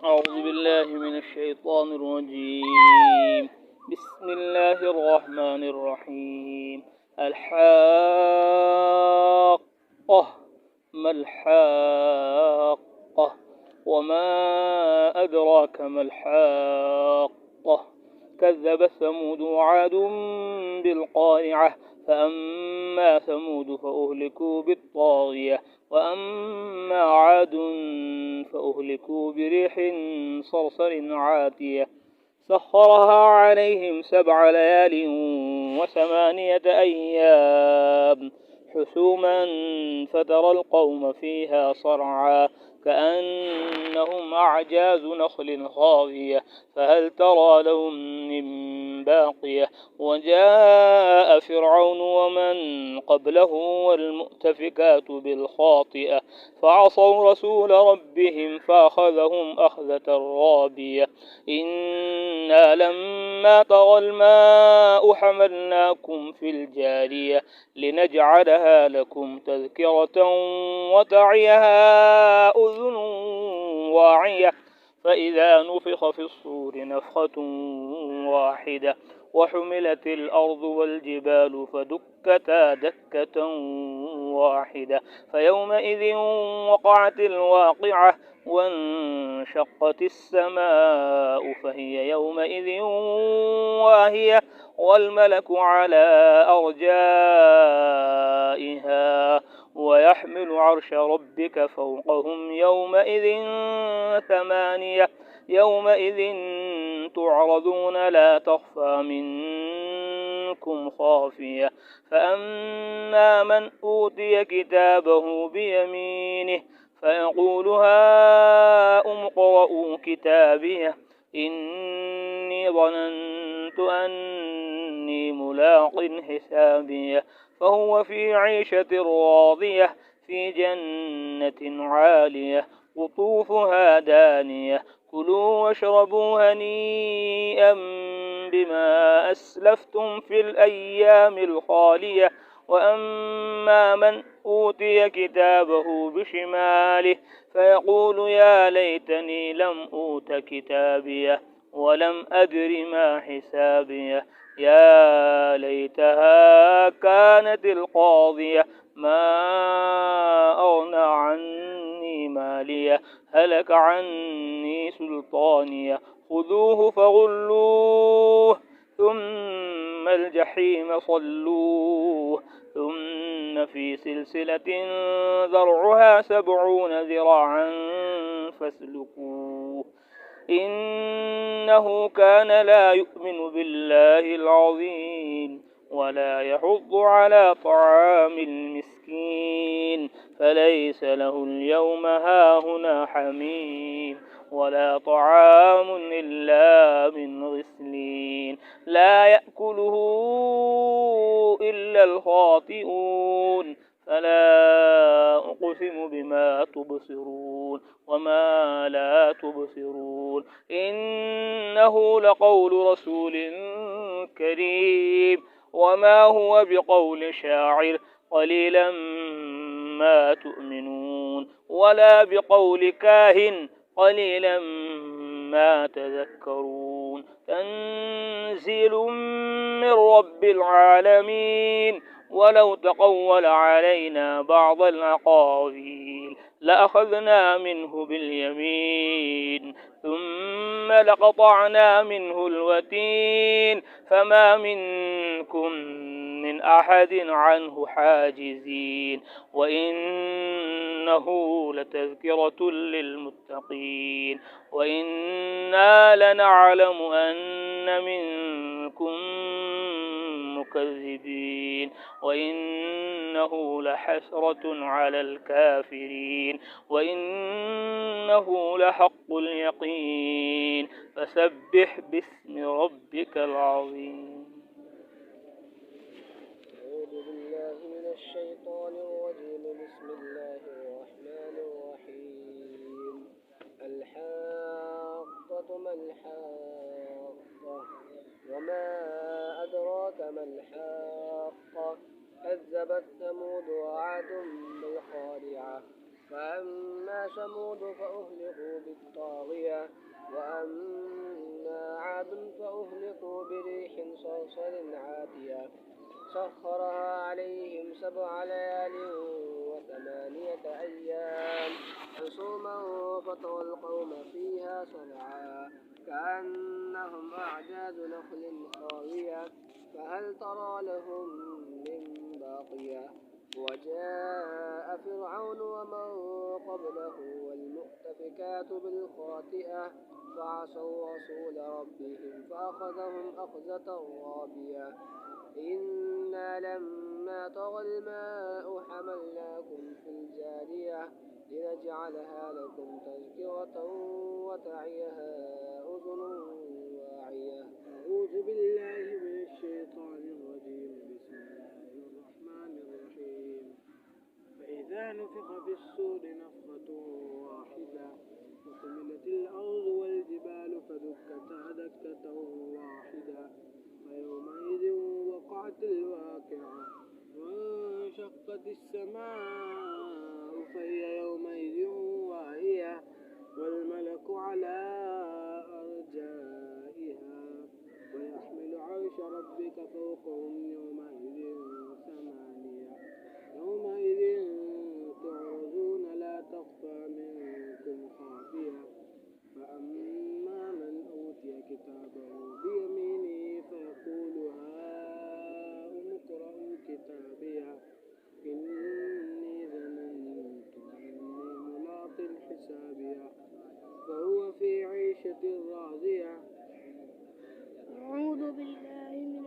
أعوذ بالله من الشيطان الرجيم. بسم الله الرحمن الرحيم. الحاقة. ما الحاقة؟ وما أدراك ما الحاقة؟ كذب ثمود وعاد بالقارعة. فأما ثمود فأهلكوا بالطاغية، وأما عاد فأهلكوا بريح صرصر عاتية سخرها عليهم 7 ليال و8 أيام حسوما فترى القوم فيها صرعا كأنهم أعجاز نخل خاوية فهل ترى لهم من باقية. وجاء فرعون ومن قبله والمؤتفكات بالخاطئة فعصوا رسول ربهم فأخذهم أخذة رابية. إنا لما طغى الماء حملناكم في الجارية لنجعلها لكم تذكرة وتعيها أذن واعية. فإذا نفخ في الصور نفخة واحدة وحملت الأرض والجبال فدكتا دكة واحدة فيومئذ وقعت الواقعة وانشقت السماء فهي يومئذ واهية والملك على أرجائها ويحمل عرش ربك فوقهم يومئذ 8. يومئذ تعرضون لا تخفى منكم خافية. فأما من أوتي كتابه بيمينه فيقول هاؤم اقرءوا كتابيه إني ظننت أني ملاق حسابيه فهو في عيشة راضية في جنة عالية قطوفها دانية كلوا واشربوا هنيئا بما أسلفتم في الأيام الخالية. وأما من أوتي كتابه بشماله فيقول يا ليتني لم أوت كتابيه ولم أدر ما حسابيه يا ليتها كانت القاضية ما أغنى عني ماليه هلك عني سلطانيه خذوه فغلوه ثم الجحيم صلوه ثم في سلسلة ذرعها 70 ذراعا فاسلكوه إنه كان لا يؤمن بالله العظيم ولا يحض على طعام المسكين فليس له اليوم هاهنا حميم ولا طعام إلا من غسلين لا يأكله إلا الخاطئون. فلا أقسم بما تبصرون وما لا تبصرون إنه لقول رسول كريم وما هو بقول شاعر قليلا ما تؤمنون ولا بقول كاهن قليلا ما تذكرون تنزيل من رب العالمين. ولو تقول علينا بعض الأقاويل لأخذنا منه باليمين ثم لقطعنا منه الوتين فما منكم من أحد عنه حاجزين وإنه لتذكرة للمتقين وإنا لنعلم أن منكم مكذبين وإنه لحسرة على الكافرين وإنه لحق اليقين فسبح باسم ربك العظيم. أعوذ بالله من الشيطان الرجيم بسم الله الرحمن الرحيم الحاقة ما الحاقة وما أدراك ما الحاقة كذبت ثمود وعاد بالقارعة فأما ثمود فأهلكوا بالطاغية وأما عاد فأهلكوا بريح صرصر عاتية سخرها عليهم 7 ليال و8 أيام حسوما فترى القوم فيها صرعا كأنهم أعجاز نخل خاوية فهل ترى لهم من باقية وجاء فرعون ومن قبله والمؤتفكات بالخاطئة فعصوا رسول ربهم فأخذهم أخذة رابية إنا لما طغى الماء حملناكم في الجارية لنجعلها لكم تذكرة وتعيها أذن واعية. أعوذ بالله من الشيطان الرجيم. بسم الله الرحمن الرحيم. فإذا نفخ في الصور نفخة واحدة وحملت الأرض والجبال فدكتا دكة واحدة فيومئذ وقعت الواقعة وانشقت السماء فهي يومئذ واهية والملك على أرجائها ويحمل عرش ربك فوقهم يومئذ 8 يومئذ تعرضون لا تخفى منكم خافية فأما من أوتي كتابه بيمينه فيقول هاؤم اقرءوا كتابيه إني ظننت أني ملاق حسابيه فهو في عيشة راضية. أعوذ بالله من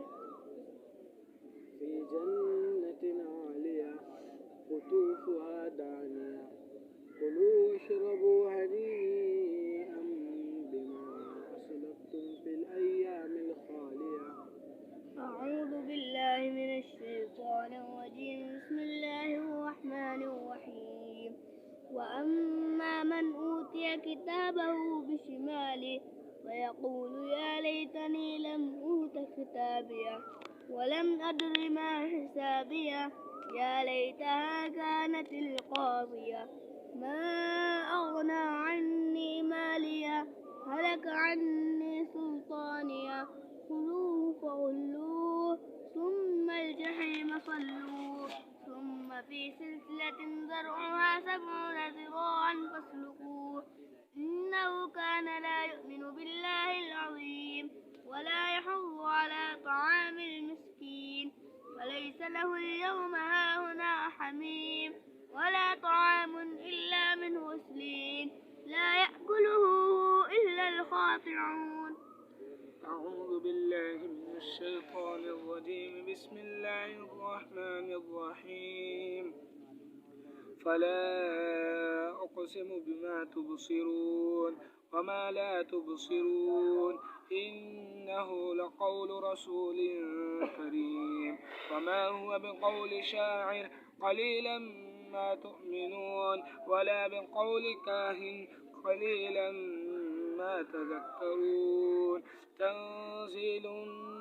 في جنة عالية قطوفها دانية كلوا واشربوا هنيئا بما أسلفتم في الأيام الخالية. أعوذ بالله من الشيطان الرجيم. بسم الله الرحمن الرحيم. وأما من أوتي كتابه بشماله فيقول يا ليتني لم أوت كتابيه ولم أدر ما حسابيه يا ليتها كانت القاضية ما أغنى عني ماليه هلك عني سلطانيه خذوه فغلوه ثم الجحيم صلوه ثم في سلسلة ذرعها 70 ذراعا فاسلكوه إنه كان لا يؤمن بالله العظيم ولا يحض على طعام المسكين فليس له اليوم هاهنا حميم ولا طعام إلا من غسلين لا يأكله إلا الخاطعون. أعوذ بالله من الشيطان الرجيم. بسم الله الرحمن الرحيم. فلا أقسم بما تبصرون وما لا تبصرون إنه لقول رسول كريم وما هو بقول شاعر قليلا ما تؤمنون ولا بقول كاهن قليلا ما تذكرون تنزيل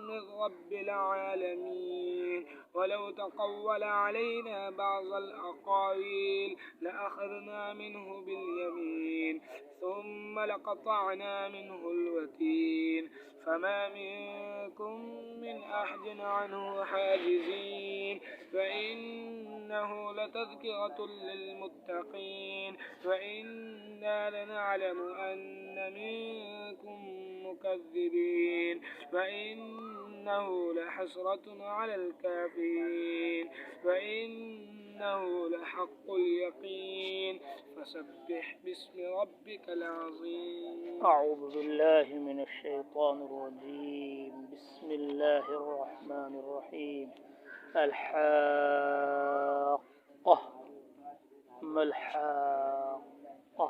من رب العالمين ولو تقول علينا بعض الأقاويل لأخذنا منه باليمين ثم لقطعنا منه الوتين فما منكم من أحد عنه حاجزين فإنه لتذكرة للمتقين وإنا لنعلم أن منكم مكذبين وإنه لحسرة على الكافرين وإنه لحق اليقين فسبح باسم ربك العظيم. أعوذ بالله من الشيطان الرجيم. بسم الله الرحمن الرحيم. الحاقة. ما الحاقة؟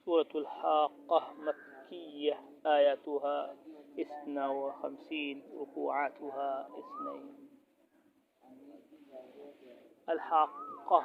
سورة الحاقة مكية آياتها 52 ركوعاتها 2. الحاقة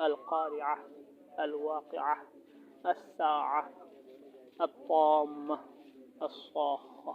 القارعة الواقعة الساعة الطامة الصاخة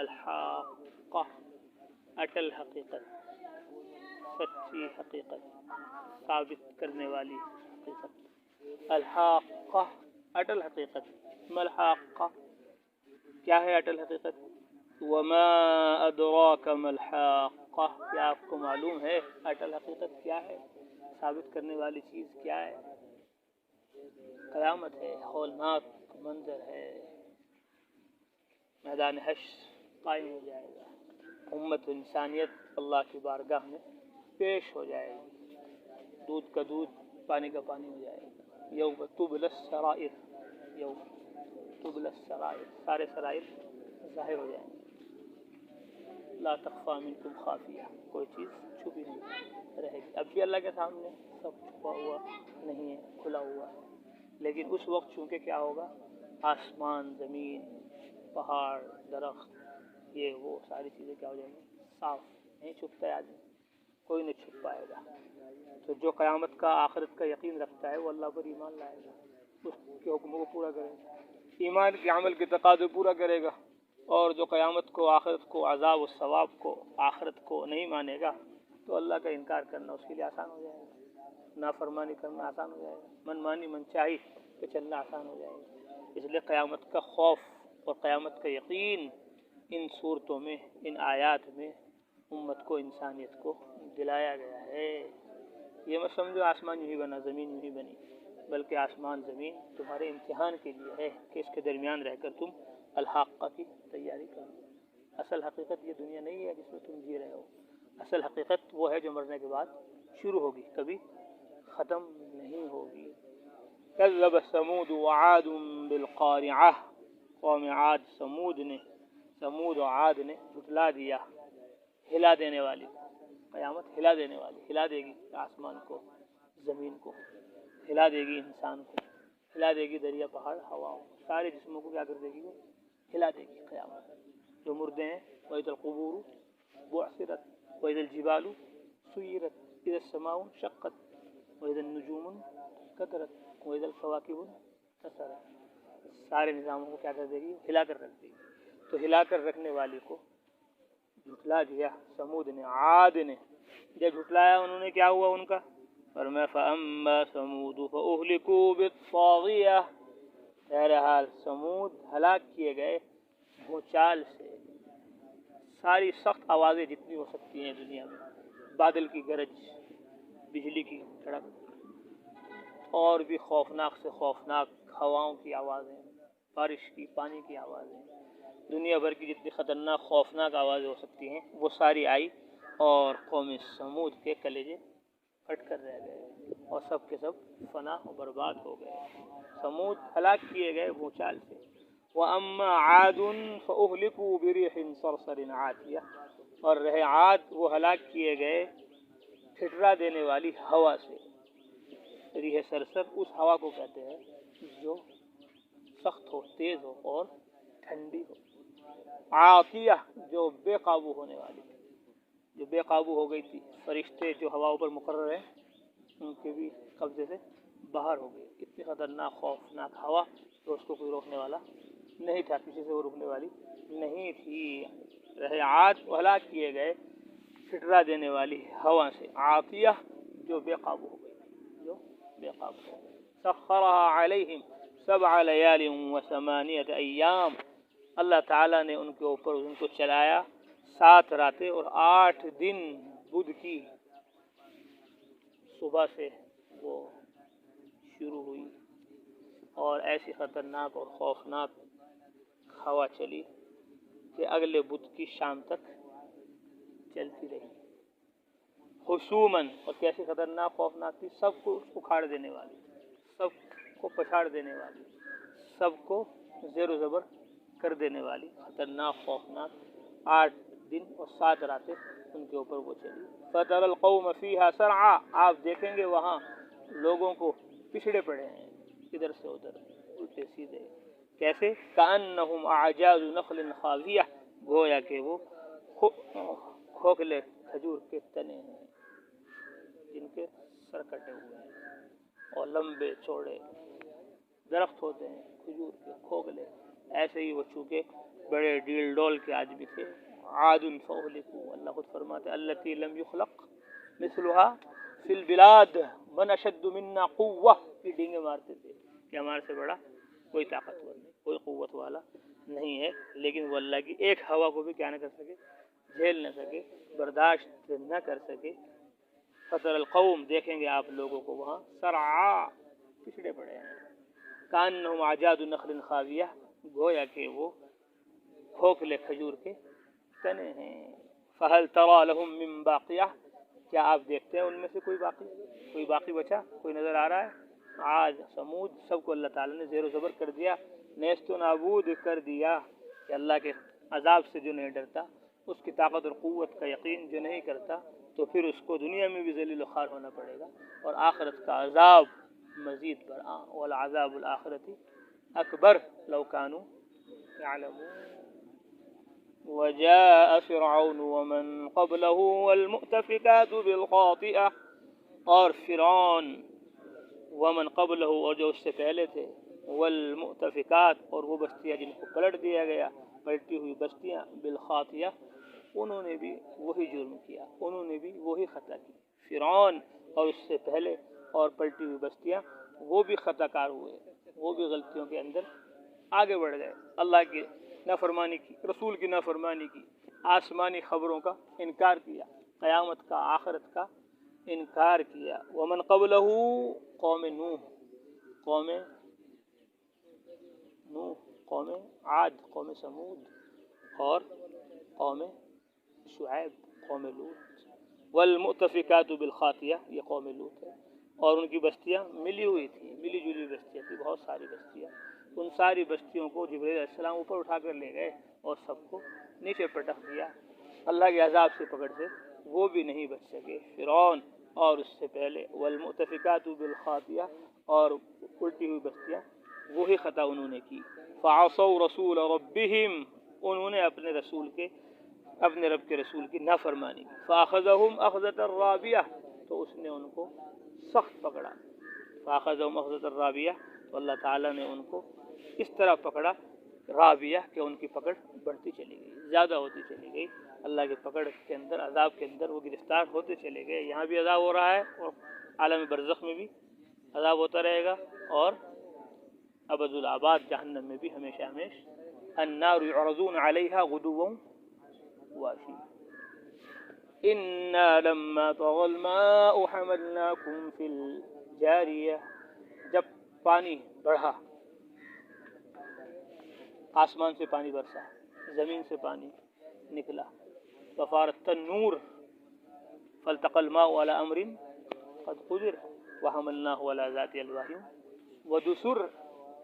الحاقة اٹل حقیقت، سچی حقیقت، ثابت کرنے والی حقیقت. الحاقہ اٹل حقیقت. ما الحاقہ، کیا ہے اٹل حقیقت؟ وما ادراک ما الحاقہ، کیا آپ کو معلوم ہے اٹل حقیقت کیا ہے؟ ثابت کرنے والی چیز کیا ہے؟ قیامت ہے، ہولناک منظر ہے، میدان حشر قائم ہو جائے گا، امت انسانیت اللہ کی بارگاہ میں پیش ہو جائے گی، دودھ کا دودھ پانی کا پانی ہو جائے گا. یوم تبلی السرائر، یوم تبلی السرائر، سارے سرائر ظاہر ہو جائیں گے. لا تخفی منکم خافیہ، کوئی چیز چھپی نہیں رہے گی. اب بھی اللہ کے سامنے سب چھپا ہوا نہیں ہے، کھلا ہوا ہے، لیکن اس وقت چونکہ کیا ہوگا، آسمان، زمین، پہاڑ، درخت، یہ وہ ساری چیزیں کیا ہو جائیں گی، صاف. نہیں چھپتا ہے آدمی، کوئی نہیں چھپ پائے گا. تو جو قیامت کا آخرت کا یقین رکھتا ہے وہ اللہ پر ایمان لائے گا، اس کے حکموں کو پورا کرے گا، ایمان کے عمل کے تقاضے پورا کرے گا. اور جو قیامت کو، آخرت کو، عذاب و ثواب کو، آخرت کو نہیں مانے گا تو اللہ کا انکار کرنا اس کے لیے آسان ہو جائے گا، نافرمانی کرنا آسان ہو جائے گا، من مانی من چاہی پہ چلنا آسان ہو جائے گا. اس لیے قیامت کا خوف اور قیامت کا یقین ان صورتوں میں، ان آیات میں امت کو، انسانیت کو دلایا گیا ہے. یہ مت سمجھو آسمان یوں ہی بنا، زمین یوں ہی بنی، بلکہ آسمان زمین تمہارے امتحان کے لیے ہے کہ اس کے درمیان رہ کر تم الحاقہ کی تیاری کرو. اصل حقیقت یہ دنیا نہیں ہے جس میں تم جی رہے ہو. اصل حقیقت وہ ہے جو مرنے کے بعد شروع ہوگی، کبھی ختم نہیں ہوگی. کذب ثمود وعاد بالقارعہ، قوم عاد سمود و عاد نے جھٹلا دیا ہلا دینے والی. قیامت ہلا دینے والی، ہلا دے گی آسمان کو، زمین کو، ہلا دے گی انسان کو، ہلا دے گی دریا، پہاڑ، ہواؤں، سارے جسموں کو کیا کر دے گی، وہ ہلا دے گی قیامت. جو مردے ہیں وَإِذَا الْقُبُورُ بُعْثِرَتْ وَإِذَا الْجِبَالُ سُيِّرَتْ إِذَا السَّمَاءُ انشَقَّتْ وَإِذَا النُّجُومُ انكَدَرَتْ وَإِذَا الْكَوَاكِبُ انتَثَرَتْ. سارے نظاموں کو کیا کر دے گی، ہلا کر رکھ دے گی. تو ہلا کر رکھنے والی کو جھٹلا دیا سمود نے، عاد نے. جب جھٹلایا انہوں نے، کیا ہوا ان کا؟ فرمایا فَأَمَّا ثَمُودُ فَأُهْلِكُوا بِالطَّاغِيَةِ. بہرحال سمود ہلاک کیے گئے بھونچال سے. ساری سخت آوازیں جتنی ہو سکتی ہیں دنیا میں، بادل کی گرج، بجلی کی کڑک، اور بھی خوفناک سے خوفناک ہواؤں کی آوازیں، بارش کی، پانی کی آوازیں، دنیا بھر کی جتنی خطرناک خوفناک آوازیں ہو سکتی ہیں وہ ساری آئی، اور قوم سمود کے کلیجے پھٹ کر رہ گئے اور سب کے سب فنا و برباد ہو گئے. سمود ہلاک کیے گئے بھونچال سے. وَأَمَّا عَادٌ فَأُهْلِكُوا بِرِيحٍ صَرْصَرٍ عَاتِيَةٍ. اور رہے عاد، وہ ہلاک کیے گئے ٹھٹرا دینے والی ہوا سے. ریح صرصر اس ہوا کو کہتے ہیں جو سخت ہو، تیز ہو اور ٹھنڈی ہو. عاتیہ جو بے قابو ہونے والی، جو بے قابو ہو گئی تھی. فرشتے جو ہواؤں پر مقرر ہیں ان کے بھی قبضے سے باہر ہو گئی. اتنی خطرناک خوفناک ہوا تو اس کو کوئی روکنے والا نہیں تھا، کسی سے وہ روکنے والی نہیں تھی. رہے عاد، وہ ہلاک کیے گئے ٹھٹرا دینے والی ہوا سے. عاتیہ جو بے قابو ہو گئی، جو بے قابو ہو گئی. سخرها علیہم 7 لیال و 8 ایام. اللہ تعالیٰ نے ان کے اوپر ان کو چلایا 7 راتیں اور 8 دن. بدھ کی صبح سے وہ شروع ہوئی اور ایسی خطرناک اور خوفناک ہوا چلی کہ اگلے بدھ کی شام تک چلتی رہی. حسوماً، اور کیسی خطرناک خوفناک تھی، سب کو اکھاڑ دینے والی، سب کو پچھاڑ دینے والی، سب کو زیر و زبر کر دینے والی خطرناک خوفناک 8 دن اور 7 راتیں ان کے اوپر وہ چلی. فَتَرَى الْقَوْمَ فِيهَا سَرْعَىٰ. آپ دیکھیں گے وہاں لوگوں کو پچھڑے پڑے ہیں، ادھر سے ادھر، الٹے سیدھے. کیسے؟ كَأَنَّهُمْ أَعْجَازُ نَخْلٍ خَاوِيَةٍ. گویا کہ وہ کھوکھلے کھجور کے تنے ہیں جن کے سر کٹے ہوئے ہیں، اور لمبے چوڑے درخت ہوتے ہیں کھجور کے کھوکھلے. ایسے ہی وہ چونکہ بڑے ڈیل ڈول کے آدمی تھے، عاد فأهلكوا، اللہ خود فرماتے التی لم یخلق مثلها فی البلاد من اشد منا قوہ، کی ڈینگے مارتے تھے کہ ہمارے سے بڑا کوئی طاقتور نہیں، کوئی قوت والا نہیں ہے، لیکن وہ اللہ کی ایک ہوا کو بھی کیا نہ کر سکے، جھیل نہ سکے، برداشت نہ کر سکے۔ فتر القوم، دیکھیں گے آپ لوگوں کو وہاں سرعا پچھڑے پڑے ہیں، کانہم اعجاز نخل خاویہ، گویا کہ وہ کھوکھلے کھجور کے تنے ہیں۔ فہل تری لہم من باقیہ، کیا آپ دیکھتے ہیں ان میں سے کوئی باقی بچا، کوئی نظر آ رہا ہے؟ عاد سمود سب کو اللہ تعالیٰ نے زیر و زبر کر دیا، نیست و نابود کر دیا، کہ اللہ کے عذاب سے جو نہیں ڈرتا، اس کی طاقت اور قوت کا یقین جو نہیں کرتا، تو پھر اس کو دنیا میں بھی ذلیل و خوار ہونا پڑے گا، اور آخرت کا عذاب مزید بڑا، والعذاب الآخرتی اکبر لو کانوا یعلمون۔ وجاء فرعون ومن قبله والمؤتفكات بالخاطئة، اور فرعون ومن قبله، اور جو اس سے پہلے تھے، والمؤتفکات، اور وہ بستیاں جن کو پلٹ دیا گیا، پلٹی ہوئی بستیاں، بالخاطئہ، انہوں نے بھی وہی جرم کیا، انہوں نے بھی وہی خطا کی۔ فرعون اور اس سے پہلے اور پلٹی ہوئی بستیاں، وہ بھی خطا کار ہوئے، وہ بھی غلطیوں کے اندر آگے بڑھ گئے، اللہ کی نافرمانی کی، رسول کی نافرمانی کی، آسمانی خبروں کا انکار کیا، قیامت کا، آخرت کا انکار کیا۔ ومن قبلہ، قوم نوح، قوم عاد، قوم سمود، اور قوم شعیب، قوم لوط۔ والمؤتفکات بالخاطیہ، یہ قوم لوط ہے، اور ان کی بستیاں ملی ہوئی تھی، ملی جلی بستیاں تھی، بہت ساری بستیاں، ان ساری بستیوں کو جبرائیل علیہ السلام اوپر اٹھا کر لے گئے اور سب کو نیچے پٹک دیا، اللہ کے عذاب سے پکڑ سے وہ بھی نہیں بچ سکے، فرعون اور اس سے پہلے۔ والمؤتفکات بالخاطیہ، اور الٹی ہوئی بستیاں، وہی خطا انہوں نے کی۔ فعصوا رسول ربهم، انہوں نے اپنے رب کے رسول کی نافرمانی کی۔ فاخذهم اخذۃ رابیہ، تو اس نے ان کو سخت پکڑا۔ فاخذهم اخذۃ رابیہ، تو اللہ تعالیٰ نے ان کو اس طرح پکڑا، رابیہ، کہ ان کی پکڑ بڑھتی چلی گئی، زیادہ ہوتی چلی گئی، اللہ کی پکڑ کے اندر، عذاب کے اندر وہ گرفتار ہوتے چلے گئے۔ یہاں بھی عذاب ہو رہا ہے، اور عالم برزخ میں بھی عذاب ہوتا رہے گا، اور ابد الآباد جہنم میں بھی ہمیشہ النار يعرضون عليها غدوا وعشيا إنا لما طغى الماء حملناكم في الجارية، جب پانی بڑھا، آسمان سے پانی برسا، زمین سے پانی نکلا، ففارت النور فالتقى الماء على أمر قد قدر وحملناه على ذات ألواح ودسر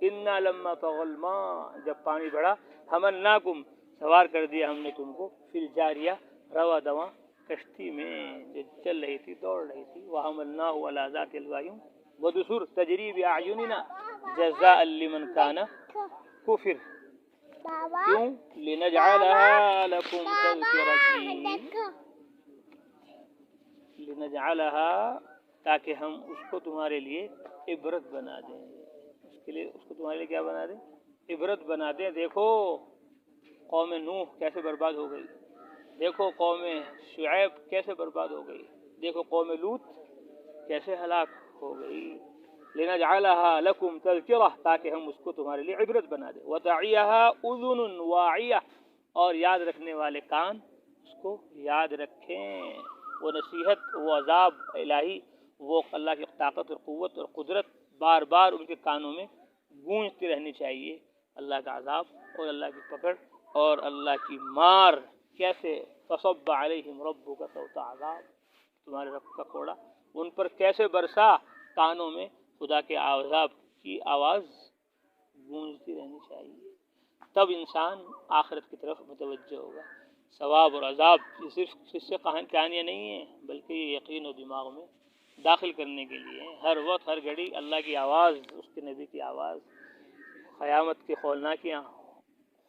انا لما طغى الماء، جب پانی بڑھا، حملناکم، سوار کر دیا ہم نے تم کو، فی الجاریہ، رواں دواں کشتی میں جو چل رہی تھی، دوڑ رہی تھی، وحملناه على ذات ألواح ودسر تجری بأعیننا جزاء لمن كان کفر، کیوں؟ لنجعلها لکم تذکرۃ، لنجعلها، تاکہ ہم اس کو تمہارے لیے عبرت بنا دیں، اس کو تمہارے لیے کیا بنا دیں؟ عبرت بنا دیں۔ دیکھو قوم نوح کیسے برباد ہو گئی، دیکھو قوم شعیب کیسے برباد ہو گئی، دیکھو قوم لوط کیسے ہلاک ہو گئی۔ لنجعلها لکم تذکرہ، تاکہ ہم اس کو تمہارے لیے عبرت بنا دیں۔ وتعیها اذن واعیہ، اور یاد رکھنے والے کان اس کو یاد رکھیں۔ وہ نصیحت، وہ عذاب الہی، وہ اللہ کی طاقت اور قوت اور قدرت بار بار ان کے کانوں میں گونجتی رہنی چاہیے، اللہ کا عذاب اور اللہ کی پکڑ اور اللہ کی مار کیسے، فصب علیہم ربک سوط عذاب، تمہارے رب کا کوڑا ان پر کیسے برسا، کانوں میں خدا کے عذاب کی آواز گونجتی رہنی چاہیے، تب انسان آخرت کی طرف متوجہ ہوگا۔ ثواب اور عذاب یہ صرف قصے کہانیاں نہیں ہیں، بلکہ یہ یقین و دماغ میں داخل کرنے کے لیے ہیں۔ ہر وقت، ہر گھڑی اللہ کی آواز، اس کے نبی کی آواز، قیامت کی ہولناکیاں،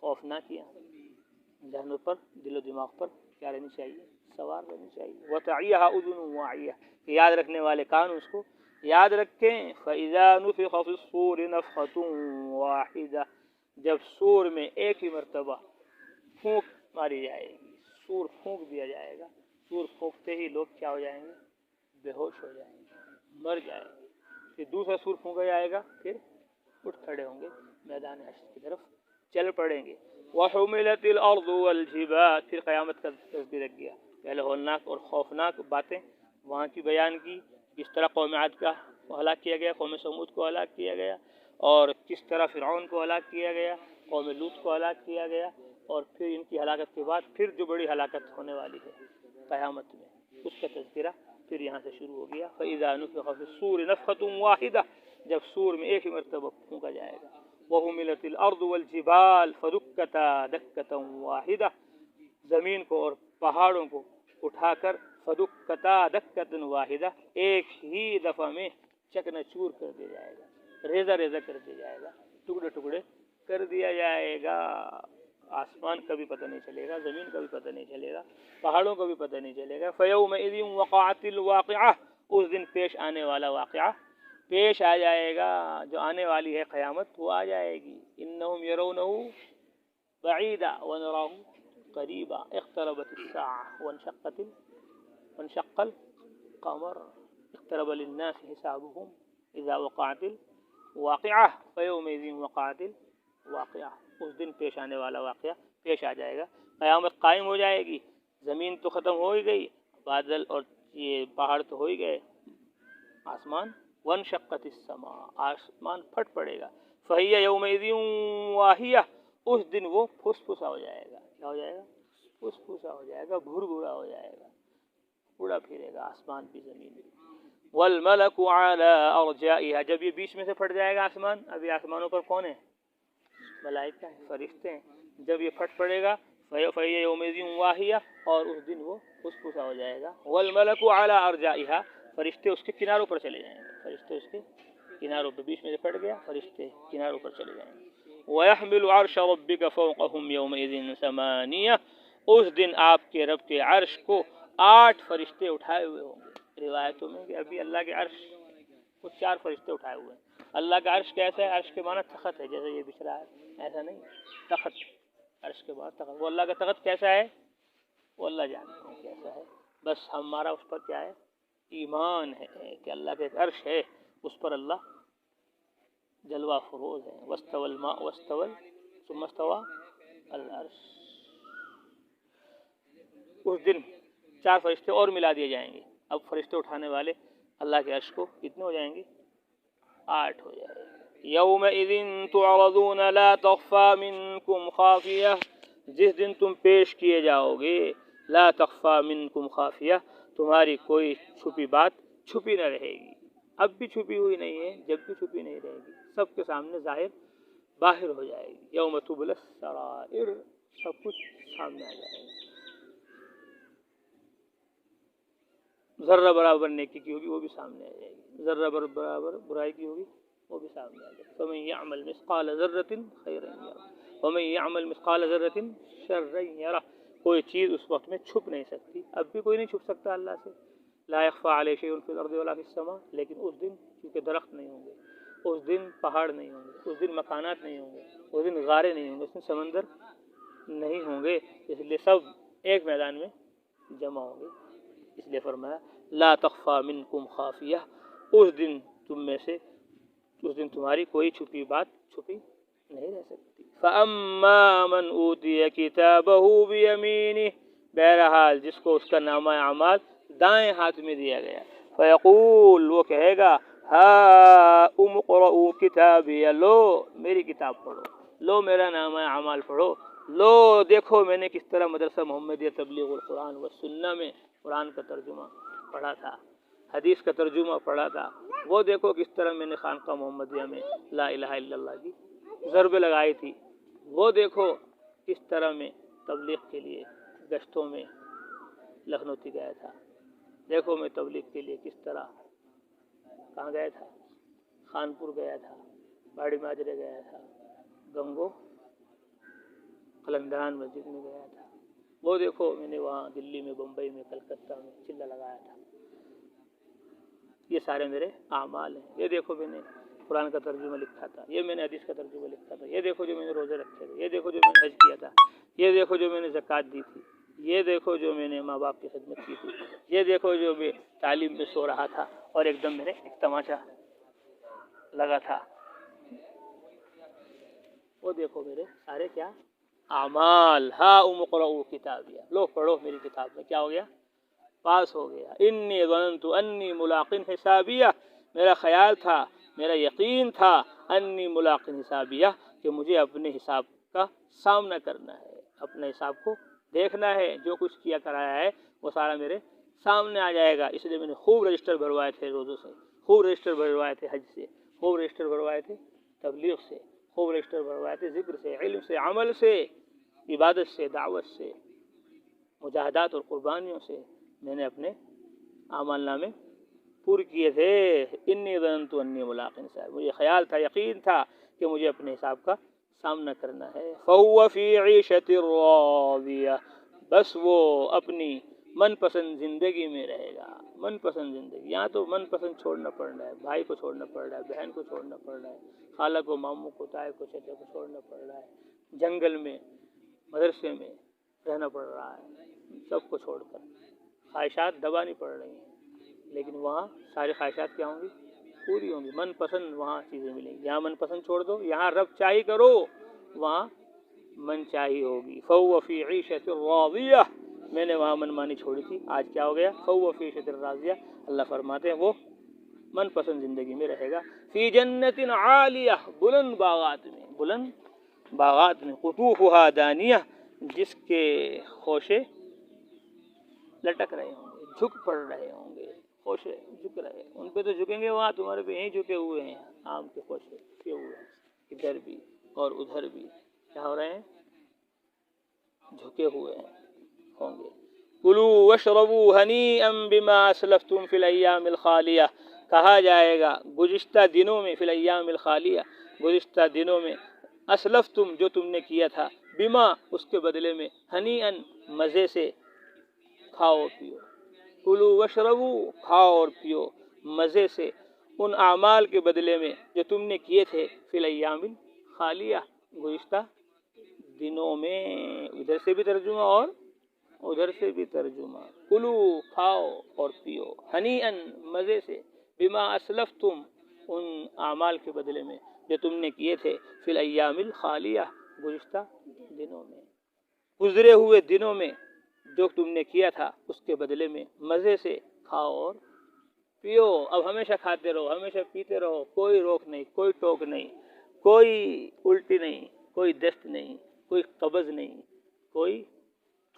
خوفناکیاں ذہنوں پر، دل و دماغ پر کیا رہنی چاہیے؟ سوار رہنی چاہیے۔ وَتَعِيَهَا أُذُنٌ وَاعِيَةٌ، یاد رکھنے والے کان اس کو یاد رکھیں۔ فَإِذَا نُفِخَ فِي الصُّورِ نَفْخَةٌ وَاحِدَةٌ، جب سور میں ایک ہی مرتبہ پھونک ماری جائے گی، سور پھونک دیا جائے گا. سور پھونکتے ہی لوگ کیا ہو جائیں گے؟ بے ہوش ہو جائیں گے, مر جائیں گے. پھر دوسرا سور پھونکا جائے گا, پھر اٹھ کھڑے ہوں گے, میدان حشر کی طرف چل پڑیں گے. وحملت الارض والجبال, پھر قیامت کا تذکرہ کیا. پہلے ہولناک اور خوفناک باتیں وہاں کی بیان کی, کس طرح قوم عاد کا ہلاک کیا گیا, قوم سمود کو ہلاک کیا گیا, اور کس طرح فرعون کو ہلاک کیا گیا, قوم لوط کو ہلاک کیا گیا. اور پھر ان کی ہلاکت کے بعد پھر جو بڑی ہلاکت ہونے والی ہے قیامت میں, اس کا تذکرہ پھر یہاں سے شروع ہو گیا. فَإِذَا نُفِخَ فِي الصُّورِ نَفْخَةٌ وَاحِدَةٌ, جب سور میں ایک ہی مرتبہ پھونکا جائے گا. وَحُمِلَتِ الْأَرْضُ وَالْجِبَالُ فَدُكَّتَا دَكَّةً وَاحِدَةً, زمین کو اور پہاڑوں کو اٹھا کر فَدُكَّتَا دَكَّةً وَاحِدَةً, ایک ہی دفعہ میں چکنا چور کر دیا جائے گا, ریزہ ریزہ کر دیا جائے گا, ٹکڑے ٹکڑے کر دیا جائے گا. آسمان کا بھی پتہ نہیں چلے گا, زمین کا بھی پتہ نہیں چلے گا, پہاڑوں کا بھی پتہ نہیں چلے گا. فَيَوْمَئِذٍ وَقَعَتِ الْوَاقِعَةُ, اس دن پیش آنے والا واقعہ پیش آ جائے گا, جو آنے والی ہے قیامت وہ آ جائے گی. إِنَّهُمْ يَرَوْنَهُ بَعِيدًا وَنَرَاهُ قَرِيبًا اقْتَرَبَتِ السَّاعَةُ وَانشَقَّ الْقَمَرُ اقْتَرَبَ لِلنَّاسِ حِسَابُهُمْ إِذَا وَقَعَتِ الْوَاقِعَةُ فَيَوْمَئِذٍ وَقَعَتِ الْوَاقِعَةُ, اس دن پیش آنے والا واقعہ پیش آ جائے گا. قیامت قائم ہو جائے گی, زمین تو ختم ہو ہی گئی, بادل اور یہ پہاڑ تو ہو ہی گئے, آسمان وانشقت السماء, آسمان پھٹ پڑے گا. فَهِيَ يَوْمَئِذٍ وَاهِيَةٌ, اس دن وہ پھس پھسا ہو جائے گا. کیا ہو جائے گا؟ پھس پھسا ہو جائے گا, بھور بھورا ہو جائے گا, اڑا پھرے گا آسمان بھی زمین بھی. وَالْمَلَكُ عَلَىٰ أَرْجَائِهَا, جب یہ بیچ میں سے پھٹ جائے گا آسمان, ابھی آسمانوں پر کون ہے؟ ملائکہ ہیں, فرشتے ہیں. جب یہ پھٹ پڑے گا فَهِيَ يَوْمَئِذٍ وَاهِيَةٌ, اور اس دن وہ پھس پھسا ہو جائے گا. وَالْمَلَكُ عَلَىٰ أَرْجَائِهَا, فرشتے اس کے کناروں پر چلے جائیں گے, فرشتے اس کے کناروں پر, بیچ میں سے پھٹ گیا, فرشتے کناروں پر چلے جائیں گے. وَيَحْمِلُ عَرْشَ رَبِّكَ فَوْقَهُمْ يَوْمَئِذٍ ثَمَانِيَةٌ, اس دن آپ کے رب کے عرش کو 8 فرشتے اٹھائے ہوئے ہوں گے. روایتوں میں کہ ابھی اللہ کے عرش کو 4 فرشتے اٹھائے ہوئے ہیں. اللہ کا عرش کیسا ہے؟ عرش کے معنی تخت ہے, جیسے یہ بچھ رہا ہے, ایسا نہیں, تخت, عرش کے بعد تخت. وہ اللہ کا تخت کیسا ہے وہ اللہ جانتے ہیں کیسا ہے, بس ہمارا اس پر کیا ہے؟ ایمان ہے کہ اللہ کا ایک عرش ہے, اس پر اللہ جلوہ فروز ہے. واستوى الماء واستوى ثم استوى العرش, اس دن 4 فرشتے اور ملا دیے جائیں گے. اب فرشتے اٹھانے والے اللہ کے عرش کو کتنے ہو جائیں گے؟ 8 ہو جائیں گے. يَوْمَئِذٍ تُعْرَضُونَ لَا تَخْفَىٰ مِنْكُمْ خَافِيَةٌ, جس دن تم پیش کیے جاؤ گے, لا تخفى منکم خافیہ, تمہاری کوئی چھپی بات چھپی نہ رہے گی. اب بھی چھپی ہوئی نہیں ہے, جب بھی چھپی نہیں رہے گی, سب کے سامنے ظاہر باہر ہو جائے گی. یوم تبلی السرائر, سب کچھ سامنے آ جائے گا. ذرہ برابر نیکی کی ہوگی وہ بھی سامنے آ جائے گی, ذرہ برابر برائی کی ہوگی وہ بھی سامنے آ جائے گی. فَمَن يَعْمَلْ مِثْقَالَ ذَرَّةٍ خَيْرًا يَرَهُ وَمَن يَعْمَلْ مِثْقَالَ ذَرَّةٍ شَرًّا يَرَهُ, کوئی چیز اس وقت میں چھپ نہیں سکتی. اب بھی کوئی نہیں چھپ سکتا اللہ سے. لا يخفى عليه شيء في الارض ولا في السماء, لیکن اس دن کیونکہ درخت نہیں ہوں گے, اس دن پہاڑ نہیں ہوں گے, اس دن مکانات نہیں ہوں گے, اس دن غاریں نہیں ہوں گے, اس دن سمندر نہیں ہوں گے, اس لیے سب ایک میدان میں جمع ہوں گے. اس لیے فرمایا لا تخفى منکم خافیہ, اس دن تم میں سے, اس دن تمہاری کوئی چھپی بات چھپی نہیں رہ سکتی. فَأَمَّا مَنْ أُوتِيَ كِتَابَهُ بِيَمِينِهِ, بہرحال جس کو اس کا نامہ اعمال دائیں ہاتھ میں دیا گیا, فَيَقُولُ, وہ کہے گا, هَاؤُمُ اقْرَءُوا کِتَابِیَہ, لو میری کتاب پڑھو, لو میرا نامہ اعمال پڑھو, لو دیکھو میں نے کس طرح مدرسہ محمدیہ تبلیغ القرآن والسنہ میں قرآن کا ترجمہ پڑھا تھا, حدیث کا ترجمہ پڑھا تھا, وہ دیکھو کس طرح میں نے خانقاہ محمدیہ میں لا الہ الا اللہ کی ضربیں لگائی تھی, وہ دیکھو کس طرح میں تبلیغ کے لیے گشتوں میں لکھنؤ گیا تھا, دیکھو میں تبلیغ کے لیے کس طرح کہاں گیا تھا, خانپور گیا تھا, باڑی ماجرے گیا تھا, گنگو قلندران مسجد میں گیا تھا, وہ دیکھو میں نے وہاں دلی میں, بمبئی میں, کلکتہ میں چلہ لگایا تھا. یہ سارے میرے اعمال ہیں. یہ دیکھو میں نے قرآن کا ترجمہ لکھا تھا, یہ میں نے حدیث کا ترجمہ لکھا تھا, یہ دیکھو جو میں نے روزے رکھے تھے, یہ دیکھو جو میں نے حج کیا تھا, یہ دیکھو جو میں نے زکوٰۃ دی تھی, یہ دیکھو جو میں نے ماں باپ کی خدمت کی تھی، یہ دیکھو جو میں تعلیم میں سو رہا تھا اور ایک دم میرے ایک تماچا لگا تھا، وہ دیکھو میرے سارے کیا اعمال، ہا اقرؤ کتابیہ، لو پڑھو میری کتاب میں کیا ہو گیا، پاس ہو گیا۔ انی ظننت انی ملاق حسابیہ، میرا خیال تھا، میرا یقین تھا، انی ملاق حسابیہ، کہ مجھے اپنے حساب کا سامنا کرنا ہے، اپنے حساب کو دیکھنا ہے، جو کچھ کیا کرایا ہے وہ سارا میرے سامنے آ جائے گا۔ اس لیے میں نے خوب رجسٹر بھروائے تھے روزوں سے، خوب رجسٹر بھروائے تھے حج سے، خوب رجسٹر بھروائے تھے تبلیغ سے، خوب رجسٹر بھروائے تھے ذکر سے، علم سے، عمل سے، عبادت سے، دعوت سے، مجاہدات اور قربانیوں سے میں نے اپنے اعمال نامے پور کیے تھے۔ انی ظننت انی ملاق حساب، مجھے خیال تھا، یقین تھا کہ مجھے اپنے حساب کا سامنا کرنا ہے۔ فہو فی عیشۃ راضیہ، بس وہ اپنی من پسند زندگی میں رہے گا، من پسند زندگی۔ یہاں تو من پسند چھوڑنا پڑ رہا ہے، بھائی کو چھوڑنا پڑ رہا ہے، بہن کو چھوڑنا پڑ رہا ہے، خالہ کو، ماموں کو، تائی کو، چچا کو چھوڑنا پڑ رہا ہے، جنگل میں، مدرسے میں رہنا پڑ رہا ہے، سب کو چھوڑ کر خواہشات دبانی پڑ رہی ہیں، لیکن وہاں ساری خواہشات کیا ہوں گی، پوری ہوں گی، من پسند وہاں چیزیں ملیں گی۔ یہاں من پسند چھوڑ دو، یہاں رب چاہی کرو، وہاں من چاہی ہوگی۔ فہو فی عیشۃ راضیہ، میں نے وہاں من مانی چھوڑی تھی، آج کیا ہو گیا، فہو فی عیشۃ راضیہ، اللہ فرماتے ہیں وہ من پسند زندگی میں رہے گا۔ فی جنت عالیہ، بلند باغات میں، بلند باغات میں، قطوفها دانیہ، جس کے خوشے لٹک رہے ہوں گے، جھک پڑ رہے ہوں گے، خوشے جھک رہے، ان پہ تو جھکیں گے، وہاں تمہارے پہ یہیں جھکے ہوئے ہیں، آم کے خوشے جھکے ہوئے ہیں، ادھر بھی اور ادھر بھی کیا ہو رہے ہیں، جھکے ہوئے ہیں ہوں گے۔ کلوا واشربوا ہنیئا بما اسلفتم فی الایام الخالیہ، کہا جائے گا گزشتہ دنوں میں، فی الایام الخالیہ، گزشتہ دنوں میں، اسلفتم جو تم نے کیا تھا، بما اس کے بدلے میں، ہنیئا مزے سے، کھاؤ پیو، کلوا واشربوا، کھاؤ اور پیو مزے سے، ان اعمال کے بدلے میں جو تم نے کیے تھے، فی الایام الخالیہ، گزشتہ دنوں میں، ادھر سے بھی ترجمہ اور ادھر سے بھی ترجمہ، کلو کھاؤ اور پیو، ہنیئا مزے سے، بما اسلفتم ان اعمال کے بدلے میں جو تم نے کیے تھے، فی الایام الخالیہ، گزشتہ دنوں میں، گزرے ہوئے دنوں میں جو تم نے کیا تھا اس کے بدلے میں مزے سے کھاؤ اور پیو۔ اب ہمیشہ کھاتے رہو، ہمیشہ پیتے رہو، کوئی روک نہیں، کوئی ٹوک نہیں، کوئی الٹی نہیں، کوئی دست نہیں، کوئی قبض نہیں، کوئی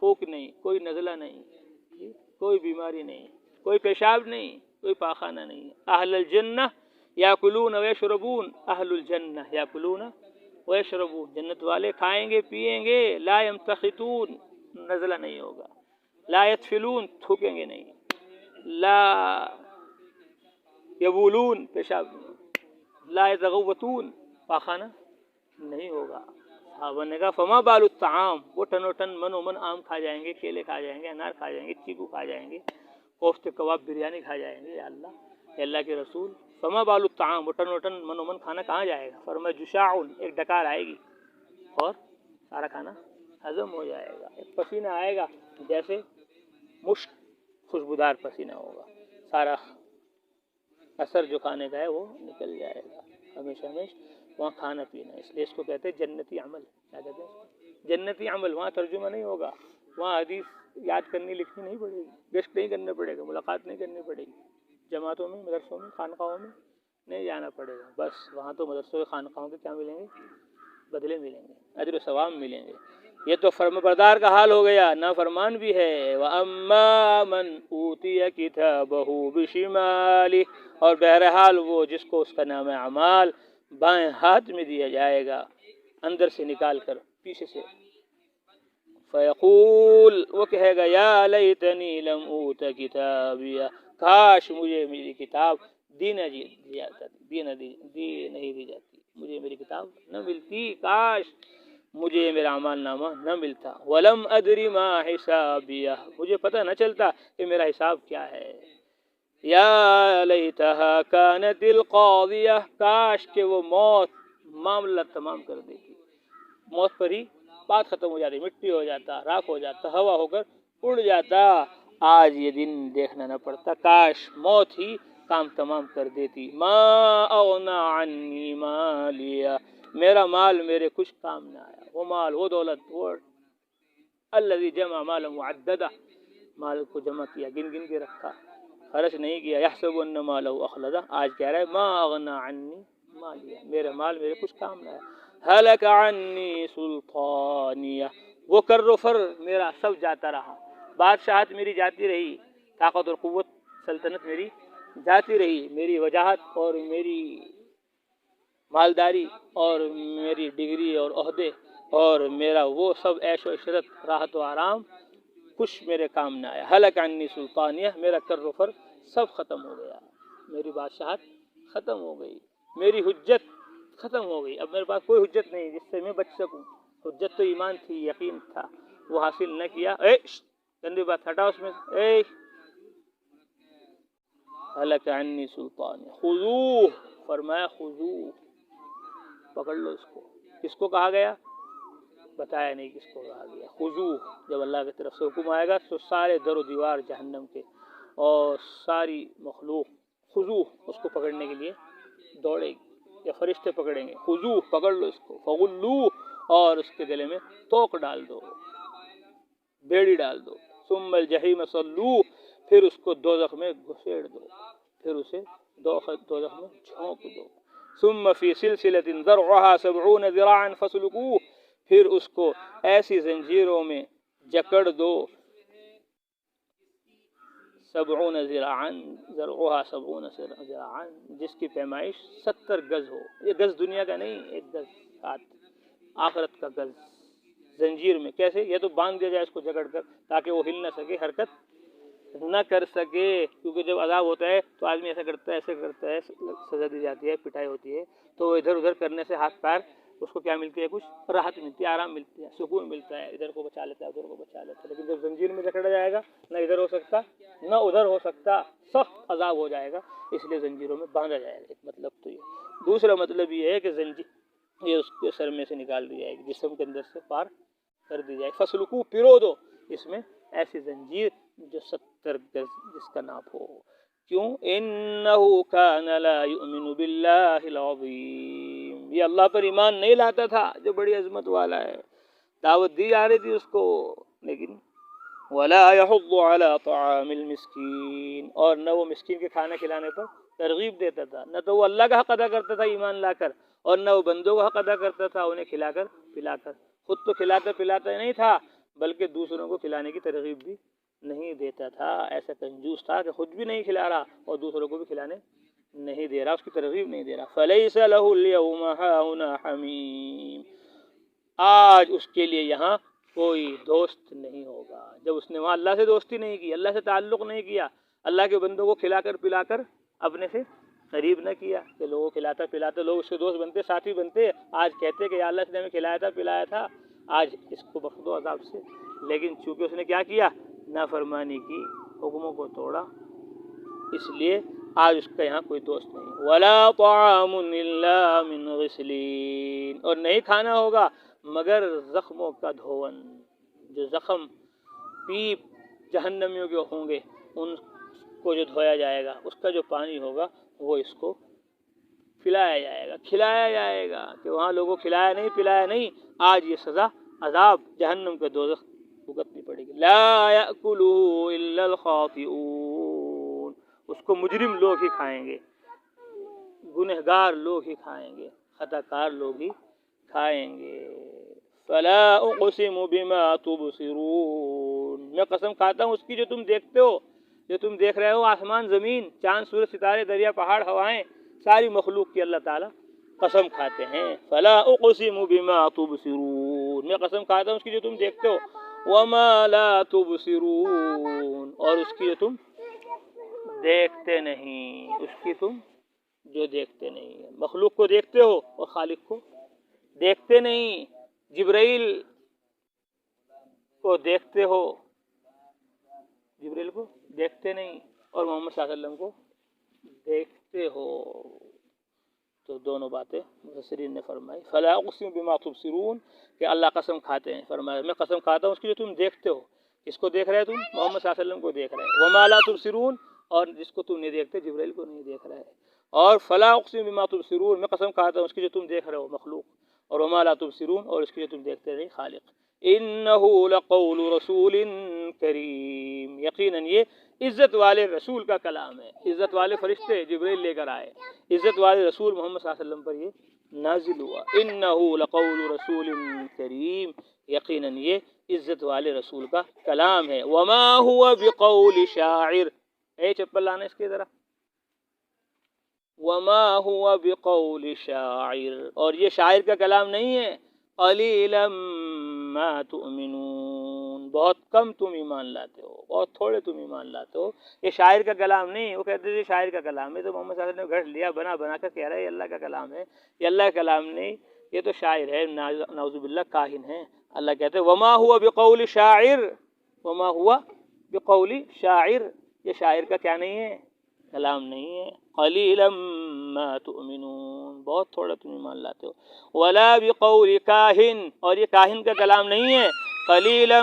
تھوک نہیں، کوئی نزلہ نہیں، کوئی بیماری نہیں، کوئی پیشاب نہیں، کوئی پاخانہ نہیں۔ اہل الجنہ یاکلون ویشربون، اہل الجنہ یاکلون ویشربون، جنت والے کھائیں گے پیئیں گے، لا یمتخطون، نزلہ نہیں ہوگا، لا یتفلون، تھوکیں گے نہیں، لا یبولون، پیشاب نہیں، لا یتغوطون، پاخانہ نہیں ہوگا۔ صحابہ نے کہا فما بال الطعام، وہ ٹنو ٹن منو من آم کھا جائیں گے، کیلے کھا جائیں گے، انار کھا جائیں گے، چیکو کھا جائیں گے، کوفتے کباب بریانی کھا جائیں گے، یا اللہ، یا اللہ کے رسول، فما بال الطعام، وہ ٹنو ٹن منو من کھانا کہاں جائے گا؟ فرمایا جشاع، ایک ڈکار آئے گی اور سارا کھانا ہضم ہو جائے گا، ایک پسینہ آئے گا جیسے مشک، خوشبودار پسینہ ہوگا، سارا اثر جو کھانے کا ہے وہ نکل جائے گا۔ ہمیشہ ہمیشہ وہاں کھانا پینا، اس لیے اس کو کہتے ہیں جنتی عمل، کیا کہتے ہیں جنتی عمل، وہاں ترجمہ نہیں ہوگا، وہاں حدیث یاد کرنی لکھنی نہیں پڑے گی، گشت نہیں کرنا پڑے گا، ملاقات نہیں کرنی پڑے گی، جماعتوں میں، مدرسوں میں، خانقاہوں میں نہیں جانا پڑے گا، بس وہاں تو مدرسوں کے خانقاہوں کے کیا ملیں گے؟ بدلے ملیں گے، اجر و ثواب ملیں گے۔ یہ تو فرم بردار کا حال ہو گیا، نافرمان بھی ہے۔ وَأَمَّا مَنْ أُوتِيَ كِتَابَهُ بِشِمَالِهِ، اور بہرحال وہ جس کو اس کا نام اعمال بائیں ہاتھ میں دیا جائے گا، اندر سے نکال کر پیچھے سے، فیقول، وہ کہے گا یا لیتنی لم اوت کتابیہ، کاش مجھے میری کتاب دی نہیں دی جاتی، مجھے میری کتاب نہ ملتی، کاش مجھے میرا اعمال نامہ نہ ملتا، ولم ادری ما حسابیہ، مجھے پتہ نہ چلتا کہ میرا حساب کیا ہے، یا لیتہا کانت القاضیہ، کاش کہ وہ موت معاملہ تمام کر دیتی، موت پر ہی بات ختم ہو جاتی، مٹی ہو جاتا، راکھ ہو جاتا، ہوا ہو کر اڑ جاتا۔ آج یہ دن دیکھنا نہ پڑتا، کاش موت ہی کام تمام کر دیتی۔ ما اغنی عنی مالیہ، میرا مال میرے کچھ کام نہ آیا۔ وہ مال، وہ دولت، وہ الذی جمع مالا معددہ، مال کو جمع کیا، گن گن کے رکھا، خرچ نہیں کیا۔ یحسب ان مالہ اخلدہ، آج کہہ رہا ہے ما اغنی عنی مالیہ، میرا مال میرے کچھ کام نہ آیا۔ ہلک عنی سلطانیہ، وہ کر و فر میرا سب جاتا رہا، بادشاہت میری جاتی رہی، طاقت اور قوت سلطنت میری جاتی رہی، میری وجاہت اور میری مالداری اور میری ڈگری اور عہدے اور میرا وہ سب عیش و عشرت، راحت و آرام، کچھ میرے کام نہ آیا۔ ہلک عنی سلطانیہ، میرا کر و فر سب ختم ہو گیا، میری بادشاہت ختم ہو گئی، میری حجت ختم ہو گئی، اب میرے پاس کوئی حجت نہیں جس سے میں بچ سکوں۔ حجت تو ایمان تھی، یقین تھا، وہ حاصل نہ کیا۔ گندی بات ہٹا اس میں سے۔ ہلک عنی سلطانیہ، خذوہ، فرمایا خذوہ، پکڑ لو اس کو۔ کس کو کہا گیا؟ بتایا نہیں کس کو کہا گیا۔ خذوہ، جب اللہ کی طرف سے حکم آئے گا تو سارے در و دیوار جہنم کے اور ساری مخلوق خذوہ، اس کو پکڑنے کے لیے دوڑے گی، یا فرشتے پکڑیں گے۔ خذوہ، پکڑ لو اس کو، فغلوہ، اور اس کے گلے میں توق ڈال دو، بیڑی ڈال دو۔ ثم الجحیم صلوہ، پھر اس کو دوزخ میں گھسیڑ دو، پھر اسے دوزخ میں جھونک دو۔ ثم فی سلسلۃ ذرعها 70 ذراعا فاسلکوہ، پھر اس کو ایسی زنجیروں میں جکڑ دو، 70 ذراعا، ذرعها 70 ذراعا، جس کی پیمائش 70 گز ہو۔ یہ گز دنیا کا نہیں، ایک گز ساتھ آخرت کا گز، زنجیر میں۔ کیسے؟ یہ تو باندھ دیا جائے اس کو جکڑ کر، تاکہ وہ ہل نہ سکے، حرکت نہ کر سکے، کیونکہ جب عذاب ہوتا ہے تو آدمی ایسا کرتا ہے، ایسے کرتا ہے، سزا دی جاتی ہے، پٹائی ہوتی ہے، تو ادھر ادھر کرنے سے ہاتھ پیر اس کو کیا ملتی ہے؟ کچھ راحت ملتی ہے، آرام ملتی ہے، سکون ملتا ہے، ادھر کو بچا لیتا ہے، ادھر کو بچا لیتا ہے۔ لیکن جب زنجیر میں جکڑا جائے گا، نہ ادھر ہو سکتا نہ ادھر ہو سکتا، سخت عذاب ہو جائے گا، اس لیے زنجیروں میں باندھا جائے گا۔ ایک مطلب تو یہ۔ دوسرا مطلب یہ ہے کہ زنجیر یہ اس کے سر میں سے نکال دی جائے گی، جسم کے اندر سے پار کر دی جائے گی۔ فسلکو، پرو دو اس میں ایسی زنجیر جو 70 گز جس کا ناپ ہو۔ کیوں؟ انہ کان لا یؤمن باللہ العظیم، یہ اللہ پر ایمان نہیں لاتا تھا جو بڑی عظمت والا ہے۔ دعوت دی جا رہی تھی اس کو، لیکن ولا یحض علی طعام المسکین، اور نہ وہ مسکین کے کھانا کھلانے پر ترغیب دیتا تھا، نہ تو وہ اللہ کا حق ادا کرتا تھا ایمان لا کر، اور نہ وہ بندوں کا حق ادا کرتا تھا انہیں کھلا کر پلا کر۔ خود تو کھلاتا پلاتا نہیں تھا، بلکہ دوسروں کو کھلانے کی ترغیب بھی نہیں دیتا تھا۔ ایسا کنجوس تھا کہ خود بھی نہیں کھلا رہا اور دوسروں کو بھی کھلانے نہیں دے رہا، اس کی ترغیب نہیں دے رہا۔ فلیس لہ اليوم ہاہنا حمیم، آج اس کے لیے یہاں کوئی دوست نہیں ہوگا۔ جب اس نے وہاں اللہ سے دوستی نہیں کی، اللہ سے تعلق نہیں کیا، اللہ کے بندوں کو کھلا کر پلا کر اپنے سے قریب نہ کیا، کہ لوگوں کھلاتا پلاتا لوگ اس کے دوست بنتے، ساتھی بنتے، آج کہتے کہ یا اللہ سے ہمیں کھلایا تھا پلایا تھا، آج اس کو بخش دو عذاب سے۔ لیکن چونکہ اس نے کیا کیا؟ نافرمانی کی، حکموں کو توڑا، اس لیے آج اس کا یہاں کوئی دوست نہیں۔ ولا طعام الا من غسلین، اور نہیں کھانا ہوگا مگر زخموں کا دھون، جو زخم پیپ جہنمیوں کے ہوں گے ان کو جو دھویا جائے گا، اس کا جو پانی ہوگا وہ اس کو پلایا جائے گا، کھلایا جائے گا، کہ وہاں لوگوں کو کھلایا نہیں پلایا نہیں، آج یہ سزا عذاب جہنم کے دوزخ بھگتنی پڑے گی۔ لا یأکلہ الا الخاطئون، اس کو مجرم لوگ ہی کھائیں گے، گنہگار لوگ ہی کھائیں گے، خطا کار لوگ ہی کھائیں گے۔ فلا اقسم بما تبصرون، میں قسم کھاتا ہوں اس کی جو تم دیکھتے ہو، جو تم دیکھ رہے ہو، آسمان زمین، چاند سورج ستارے دریا پہاڑ ہوائیں، ساری مخلوق کی اللہ تعالیٰ قسم کھاتے ہیں۔ فلا اقسم بما تبصرون، میں قسم کھاتا ہوں اس کی جو تم دیکھتے ہو، وما لا تبصرون، اور اس کی جو تم دیکھتے نہیں، اس کی تم جو دیکھتے نہیں۔ مخلوق کو دیکھتے ہو اور خالق کو دیکھتے نہیں، جبرائیل کو دیکھتے ہو، جبرائیل کو دیکھتے نہیں، اور محمد صلی اللہ علیہ وسلم کو دیکھتے ہو۔ تو دونوں باتیں مفسرین نے فرمائی. فلا اقسم بما تبصرون کہ اللہ قسم کھاتے ہیں، فرمایا میں قسم کھاتا ہوں اس کی جو تم دیکھتے ہو. کس کو دیکھ رہے تم؟ محمد صلی اللہ علیہ وسلم کو دیکھ رہے ہیں. وما لا تبصرون اور جس کو تم نہیں دیکھتے جبرائیل کو نہیں دیکھ رہے. اور فلا اقسم بما تبصرون میں قسم کھاتا ہوں اس کی جو تم دیکھ رہے ہو مخلوق، اور وما لا تبصرون اور اس کی جو تم دیکھتے نہیں خالق. انہ لقول رسول کریم یقیناً یہ عزت والے رسول کا کلام ہے. عزت والے فرشتے جبرائیل لے کر آئے، عزت والے رسول محمد صلی اللہ علیہ وسلم پر یہ نازل ہوا. انہ لقول رسول کریم یقیناً یہ عزت والے رسول کا کلام ہے. وما هو بقول شاعر، اے چپل لانا اس کے ذرا. وما هو بقول شاعر اور یہ شاعر کا کلام نہیں ہے. قلیلا ما تؤمنون بہت کم تم ایمان لاتے ہو، بہت تھوڑے تم ایمان لاتے ہو. یہ شاعر کا کلام نہیں. وہ کہتے تھے شاعر کا کلام ہے تو محمد صلی اللہ علیہ وسلم نے گھڑ لیا بنا بنا کر کہہ رہا ہے یہ اللہ کا کلام ہے. یہ اللہ کا کلام نہیں، یہ تو شاعر ہے، نعوذ باللہ کاہن ہے. اللہ کہتے ہیں وما ہوا بقول شاعر، وما ہوا بقول شاعر یہ شاعر کا کیا نہیں ہے؟ کلام نہیں ہے. قلیلا ما تؤمنون بہت تھوڑا تم ایمان لاتے ہو. ولا بقول کاہن اور یہ کاہن کا کلام نہیں ہے. قلیلا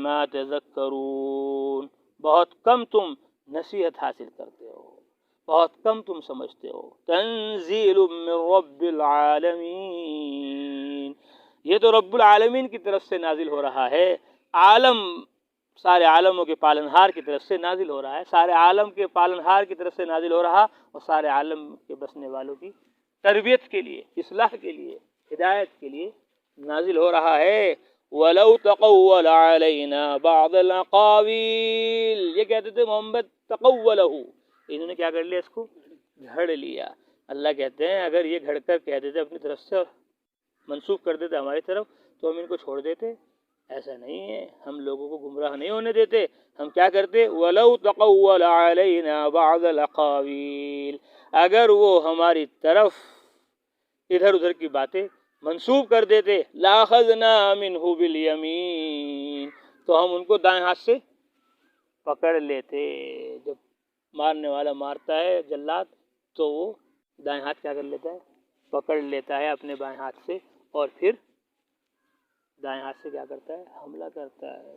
ما تذکرون بہت کم تم نصیحت حاصل کرتے ہو، بہت کم تم سمجھتے ہو. تنزیل من رب العالمین یہ تو رب العالمین کی طرف سے نازل ہو رہا ہے. عالم سارے عالموں کے پالنہار کی طرف سے نازل ہو رہا ہے. سارے عالم کے پالنہار کی طرف سے نازل ہو رہا اور سارے عالم کے بسنے والوں کی تربیت کے لیے، اصلاح کے لیے، ہدایت کے لیے نازل ہو رہا ہے. وَلَوْ تَقَوَّلَ عَلَيْنَا بَعْضَ الْأَقَاوِيلِ یہ کہتے تھے محمد تقولہ، انہوں نے کیا کر لیا؟ اس کو گھڑ لیا. اللہ کہتے ہیں اگر یہ گھڑ کر کہہ دیتے اپنی طرف سے منسوخ کر دیتے ہماری طرف تو ہم ان کو چھوڑ دیتے. ایسا نہیں ہے، ہم لوگوں کو گمراہ نہیں ہونے دیتے. ہم کیا کرتے؟ وَلَوْ تَقَوَّلَ عَلَيْنَا بَعْضَ الْأَقَاوِيلِ اگر وہ ہماری طرف ادھر ادھر کی باتیں منسوخ کر دیتے لَأَخَذْنَا مِنْهُ بِالْيَمِينِ تو ہم ان کو دائیں ہاتھ سے پکڑ لیتے. جب مارنے والا مارتا ہے جلاد تو وہ دائیں ہاتھ کیا کر لیتا ہے؟ پکڑ لیتا ہے اپنے بائیں ہاتھ سے اور پھر دائیں ہاتھ سے کیا کرتا ہے؟ حملہ کرتا ہے.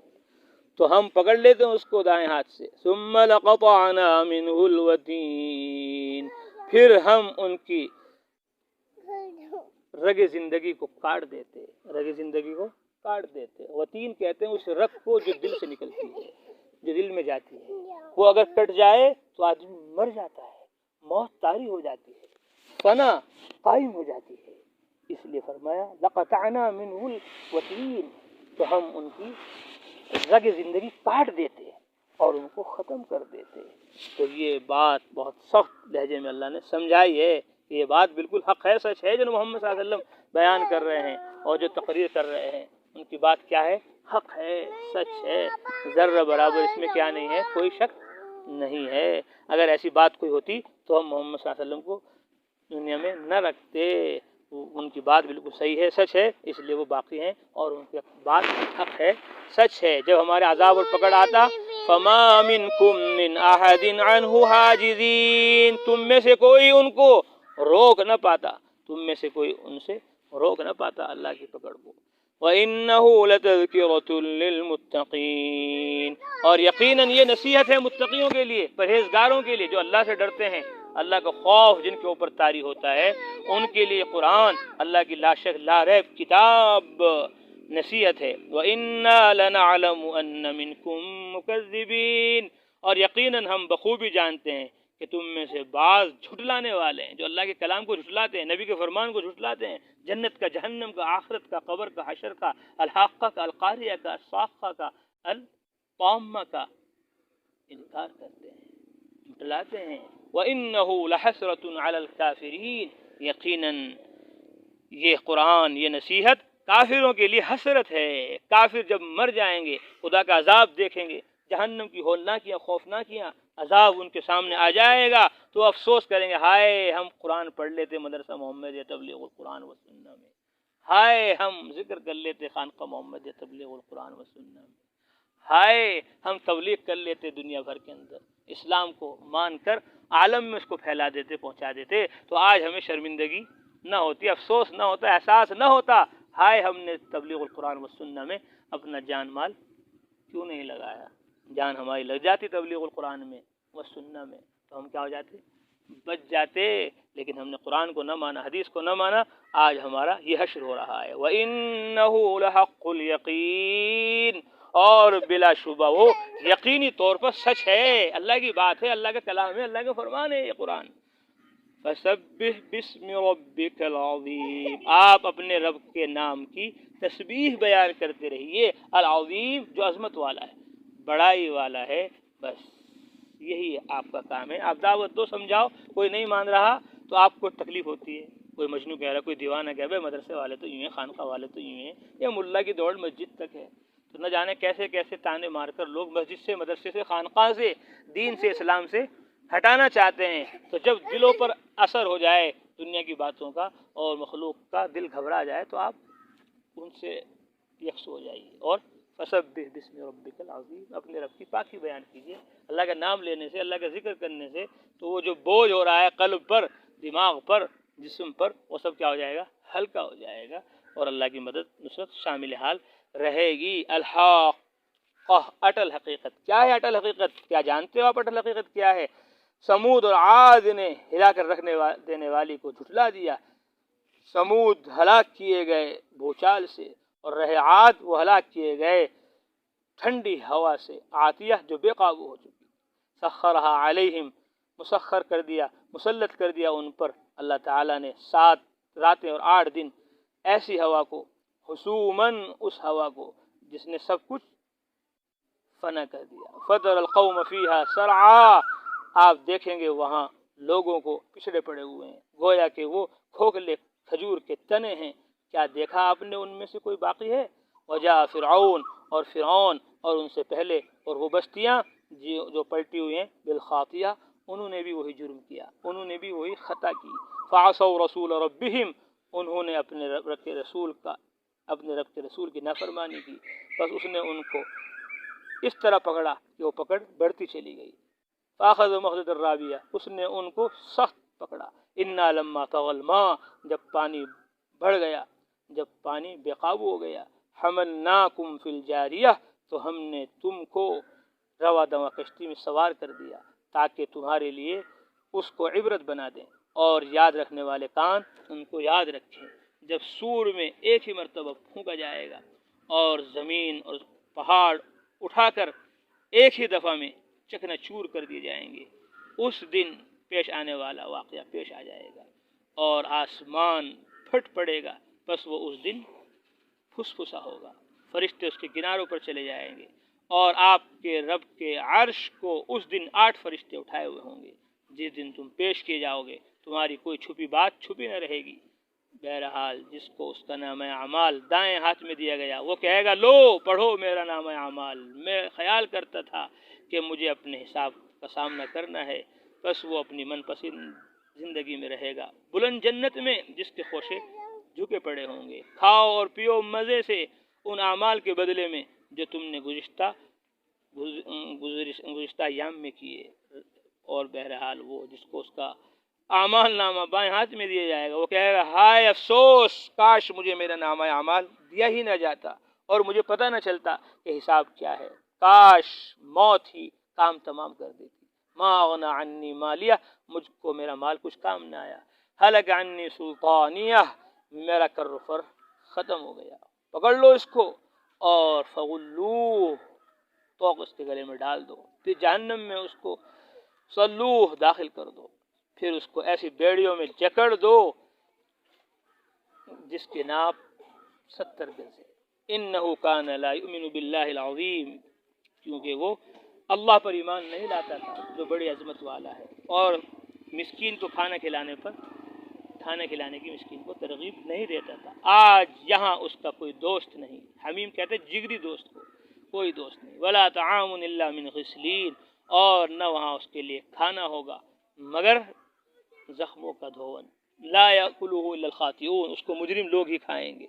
تو ہم پکڑ لیتے ہیں اس کو دائیں ہاتھ سے. ثم لقطعنا منه الوتین پھر ہم ان کی رگ زندگی کو کاٹ دیتے. رگ زندگی کو کاٹ دیتے. وتین کہتے ہیں اس رگ کو جو دل سے نکلتی ہے، جو دل میں جاتی ہے. وہ اگر کٹ جائے تو آدمی مر جاتا ہے، موت طاری ہو جاتی ہے، فنا قائم ہو جاتی ہے. اس لیے فرمایا لقطعنا منه الوتین تو ہم ان کی رگ زندگی کاٹ دیتے اور ان کو ختم کر دیتے. تو یہ بات بہت سخت لہجے میں اللہ نے سمجھائی ہے. یہ بات بالکل حق ہے، سچ ہے جو محمد صلی اللہ علیہ وسلم بیان کر رہے ہیں اور جو تقریر کر رہے ہیں. ان کی بات کیا ہے؟ حق ہے، سچ ہے، ذرہ برابر اس میں کیا نہیں ہے؟ کوئی شک نہیں ہے. اگر ایسی بات کوئی ہوتی تو ہم محمد صلی اللہ علیہ وسلم کو دنیا میں نہ رکھتے. ان کی بات بالکل صحیح ہے، سچ ہے، اس لیے وہ باقی ہیں اور ان کی بات حق ہے، سچ ہے. جب ہمارے عذاب اور پکڑ آتا فما منکم من احد عنہ حاجزین تم میں سے کوئی ان کو روک نہ پاتا، تم میں سے کوئی ان سے روک نہ پاتا اللہ کی پکڑ کو. وَإِنَّهُ لَتَذْكِرَةٌ لِّلْمُتَّقِينَ اور یقیناً یہ نصیحت ہے متقیوں کے لیے، پرہیزگاروں کے لیے، جو اللہ سے ڈرتے ہیں، اللہ کا خوف جن کے اوپر طاری ہوتا ہے، ان کے لیے قرآن اللہ کی لا شک لا ریب کتاب نصیحت ہے. وَإِنَّا لَنَعْلَمُ أَنَّ مِنْكُمْ مُكَذِّبِينَ اور یقیناً ہم بخوبی جانتے ہیں کہ تم میں سے بعض جھٹلانے والے ہیں، جو اللہ کے کلام کو جھٹلاتے ہیں، نبی کے فرمان کو جھٹلاتے ہیں، جنت کا، جہنم کا، آخرت کا، قبر کا، حشر کا، الحاقہ کا، القاریہ کا، الصاخہ کا، الطامہ کا انکار کرتے ہیں، جھٹلاتے ہیں. وَإِنَّهُ لَحَسْرَةٌ عَلَى الْكَافِرِينَ یقیناً یہ قرآن، یہ نصیحت کافروں کے لیے حسرت ہے. کافر جب مر جائیں گے، خدا کا عذاب دیکھیں گے، جہنم کی ہولناکیاں، خوفناکیاں، عذاب ان کے سامنے آ جائے گا تو افسوس کریں گے ہائے ہم قرآن پڑھ لیتے مدرسہ محمد تبلیغ القرآن و سنہ میں، ہائے ہم ذکر کر لیتے خانقاہ محمد تبلیغ القرآن و سنہ میں، ہائے ہم تبلیغ کر لیتے دنیا بھر کے اندر، اسلام کو مان کر عالم میں اس کو پھیلا دیتے، پہنچا دیتے، تو آج ہمیں شرمندگی نہ ہوتی، افسوس نہ ہوتا، احساس نہ ہوتا، ہائے ہم نے تبلیغ القرآن و سنہ میں اپنا جان مال کیوں نہیں لگایا۔ جان ہماری لگ جاتی تبلیغ القرآن میں و سنہ میں تو ہم کیا ہو جاتے، بچ جاتے، لیکن ہم نے قرآن کو نہ مانا، حدیث کو نہ مانا، آج ہمارا یہ حشر ہو رہا ہے۔ وَإِنَّهُ لَحَقُّ الْيَقِينِ، اور بلا شبہ وہ یقینی طور پر سچ ہے، اللہ کی بات ہے، اللہ کا کلام ہے، اللہ کا فرمان ہے یہ قرآن۔ فَسَبِّحْ بِاسْمِ رَبِّكَ الْعَظِيمِ، آپ اپنے رب کے نام کی تسبیح بیان کرتے رہیے، العظیم جو عظمت والا ہے، بڑائی والا ہے، بس یہی آپ کا کام ہے۔ آپ دعوت دو، سمجھاؤ، کوئی نہیں مان رہا تو آپ کو تکلیف ہوتی ہے، کوئی مجنوں کہہ رہا ہے، کوئی دیوانہ کہہ رہا ہے، مدرسے والے تو یوں ہیں، خانقاہ والے تو یوں ہیں، یا ملا کی دوڑ مسجد تک ہے، تو نہ جانے کیسے کیسے تانے مار کر لوگ مسجد سے، مدرسے سے، خانقاہ سے، دین سے، اسلام سے ہٹانا چاہتے ہیں۔ تو جب دلوں پر اثر ہو جائے دنیا کی باتوں کا اور مخلوق کا، دل گھبرا جائے، تو آپ ان سے یکسو ہو جائیے اور فسبح بسم ربک العظیم، اپنے رب کی پاکی بیان کیجیے۔ اللہ کا نام لینے سے، اللہ کا ذکر کرنے سے تو وہ جو بوجھ ہو رہا ہے قلب پر، دماغ پر، جسم پر، وہ سب کیا ہو جائے گا، ہلکا ہو جائے گا، اور اللہ کی مدد نصرت شامل حال رہے گی۔ الحاقہ، اٹل حقیقت کیا ہے؟ اٹل حقیقت کیا جانتے ہو آپ؟ اٹل حقیقت کیا ہے؟ سمود اور عاد نے ہلا کر رکھنے دینے والی کو جھٹلا دیا، سمود ہلاک کیے گئے بھوچال سے، اور رہے عاد وہ ہلاک کیے گئے ٹھنڈی ہوا سے، عاتیہ جو بے قابو ہو چکی۔ سخرہا علیہم، مسخر کر دیا، مسلط کر دیا ان پر اللہ تعالیٰ نے 7 راتیں اور 8 دن ایسی ہوا کو، حسوماً اس ہوا کو جس نے سب کچھ فنا کر دیا۔ فَتَرَى الْقَوْمَ فِيهَا سَرْعَىٰ، آپ دیکھیں گے وہاں لوگوں کو پچھڑے پڑے ہوئے ہیں، گویا کہ وہ کھوکھلے کھجور کے تنے ہیں۔ کیا دیکھا آپ نے ان میں سے کوئی باقی ہے؟ وجاء فرعون، اور فرعون اور ان سے پہلے اور وہ بستیاں جو پلٹی ہوئی ہیں، بالخاطیہ، انہوں نے بھی وہی جرم کیا، انہوں نے بھی وہی خطا کی۔ فعصوا رسول ربہم، انہوں نے اپنے رب کے رسول کی نافرمانی کی، بس اس نے ان کو اس طرح پکڑا کہ وہ پکڑ بڑھتی چلی گئی۔ فاخذ مخذ الرابیہ، اس نے ان کو سخت پکڑا۔ انا لما طغى الماء، جب پانی بڑھ گیا، جب پانی بے قابو ہو گیا، حملناکم فی الجاریہ، تو ہم نے تم کو رواں دواں کشتی میں سوار کر دیا تاکہ تمہارے لیے اس کو عبرت بنا دیں، اور یاد رکھنے والے کان ان کو یاد رکھیں۔ جب سور میں ایک ہی مرتبہ پھونکا جائے گا اور زمین اور پہاڑ اٹھا کر ایک ہی دفعہ میں چکنا چور کر دیے جائیں گے، اس دن پیش آنے والا واقعہ پیش آ جائے گا اور آسمان پھٹ پڑے گا، بس وہ اس دن پھسپھسا ہوگا، فرشتے اس کے کناروں پر چلے جائیں گے، اور آپ کے رب کے عرش کو اس دن 8 فرشتے اٹھائے ہوئے ہوں گے۔ جس دن تم پیش کیے جاؤ گے تمہاری کوئی چھپی بات چھپی نہ رہے گی۔ بہرحال جس کو اس کا نام اعمال دائیں ہاتھ میں دیا گیا، وہ کہے گا لو پڑھو میرا نام اعمال، میں خیال کرتا تھا کہ مجھے اپنے حساب کا سامنا کرنا ہے، بس وہ اپنی من پسند زندگی میں رہے گا، بلند جنت میں جس کے خوشے جھکے پڑے ہوں گے۔ کھاؤ اور پیو مزے سے ان اعمال کے بدلے میں جو تم نے گزشتہ ایام میں کیے، اور بہرحال وہ جس کو اس کا اعمال نامہ بائیں ہاتھ میں دیا جائے گا، وہ کہے گا ہائے افسوس، کاش مجھے میرا نامہ اعمال دیا ہی نہ جاتا اور مجھے پتہ نہ چلتا کہ حساب کیا ہے، کاش موت ہی کام تمام کر دیتی۔ ما اغنی عنی مالیہ، مجھ کو میرا مال کچھ کام نہ آیا، ہلک عنی سلطانیہ، میرا کر و فر ختم ہو گیا۔ پکڑ لو اس کو اور فغلوہ، توق اس کے گلے میں ڈال دو، پھر جہنم میں اس کو صلوہ داخل کر دو، پھر اس کو ایسی بیڑیوں میں جکڑ دو جس کی ناپ 70 گز ہے۔ انہ کان لا یؤمن باللہ العظیم، کیونکہ وہ اللہ پر ایمان نہیں لاتا تھا جو بڑی عظمت والا ہے، اور مسکین کو کھانا کھلانے کی مسکین کو ترغیب نہیں دیتا تھا۔ آج یہاں اس کا کوئی دوست نہیں، حمیم کہتے جگری دوست کو، کوئی دوست نہیں۔ ولا طعام الا من غسلین، اور نہ وہاں اس کے لیے کھانا ہوگا مگر زخموں کا دھون۔ لا یاکلہ الا الخاطئون، اس کو مجرم لوگ ہی کھائیں گے۔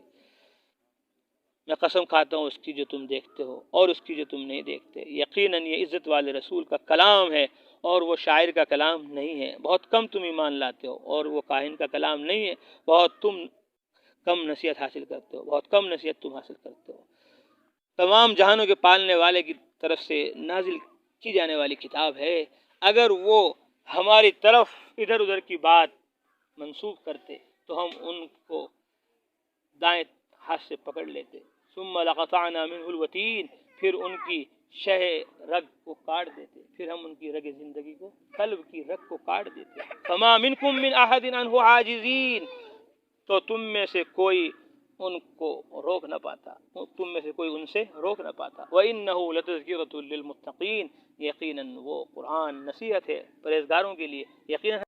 میں قسم کھاتا ہوں اس کی جو تم دیکھتے ہو اور اس کی جو تم نہیں دیکھتے، یقیناً یہ عزت والے رسول کا کلام ہے اور وہ شاعر کا کلام نہیں ہے، بہت کم تم ایمان لاتے ہو، اور وہ کاہن کا کلام نہیں ہے، بہت تم کم نصیحت حاصل کرتے ہو، بہت کم نصیحت تم حاصل کرتے ہو۔ تمام جہانوں کے پالنے والے کی طرف سے نازل کی جانے والی کتاب ہے، اگر وہ ہماری طرف ادھر ادھر کی بات منسوب کرتے تو ہم ان کو دائیں ہاتھ سے پکڑ لیتے۔ ثم لقطعنا منه الوتین، پھر ان کی شہ رگ کو کاٹ دیتے، پھر ہم ان کی رگ زندگی کو، قلب کی رگ کو کاٹ دیتے۔ فما منکم من احد عنہ عاجزین، تو تم میں سے کوئی ان کو روک نہ پاتا، تم میں سے کوئی ان سے روک نہ پاتا۔ وَإِنَّهُ لَتَذْكِرَةٌ لِّلْمُتَّقِينَ، یقیناً وہ قرآن نصیحت ہے پرہیزگاروں کے لیے، یقیناً